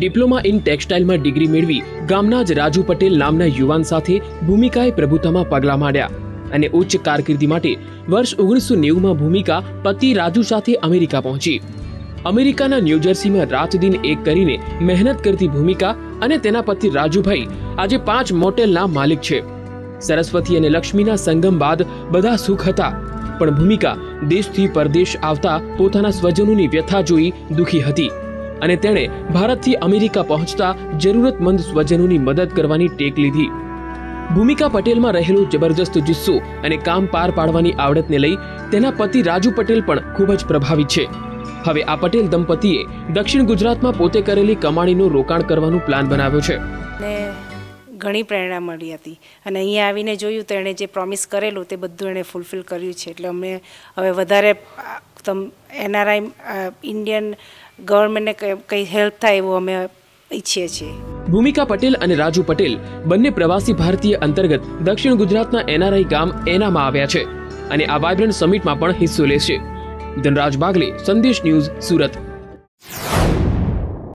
Diploma in ટેક્સટાઇલમાં degree મેળવી ગામના જ રાજુ પટેલ નામના યુવાન સાથે ભૂમિકાએ પ્રભુતામાં પગલાં માંડ્યા અને ઉચ્ચ કારકિર્દી માટે વર્ષ 1990માં ભૂમિકા પતિ રાજુ સાથે અમેરિકા પહોંચી। અમેરિકાના ન્યૂજર્સીમાં રાત દિન એક કરીને મહેનત કરતી ભૂમિકા અને તેના પતિ રાજુભાઈ આજે 5 મોટેલના માલિક છે। સરસ્વતી અને લક્ષ્મીના સંગમ બાદ બધા સુખ હતા, પણ ભૂમિકા દેશથી પરદેશ આવતા પોતાના સ્વજનોની વ્યથા જોઈ દુખી હતી અને તેણે ભારતથી અમેરિકા પહોંચતા જરૂરતમંદ સ્વજનોની મદદ કરવાની ટેક લીધી। ભૂમિકા પટેલમાં રહેલો જબરજસ્ત જુસ્સો અને કામ પાર પાડવાની આવડતને લઈ તેના પતિ રાજુ પટેલ પણ ખૂબ જ પ્રભાવિત છે। હવે આ પટેલ દંપતીએ દક્ષિણ ગુજરાતમાં પોતે કરેલી કમાણીનું રોકાણ કરવાનું પ્લાન બનાવ્યો છે। ઘણી પ્રેરણા મળી હતી અને અહીંયા આવીને જોયું તો એણે જે પ્રોમિસ કરેલું તે બધું એણે ફૂલફિલ કર્યું છે। એટલે અમે હવે વધારે NRI ઇન્ડિયન ગવર્મેન્ટને કંઈ હેલ્પ થાય એવું અમે ઈચ્છીએ છીએ। ભૂમિકા પટેલ અને રાજુ પટેલ બંને પ્રવાસી ભારતીય અંતર્ગત દક્ષિણ ગુજરાતના NRI ગામ એનામાં આવ્યા છે અને આ વાઇબ્રન્ટ સમિટમાં પણ હિસ્સો લેશે। ધનરાજ બાગલે, સંદેશ ન્યૂઝ, સુરત।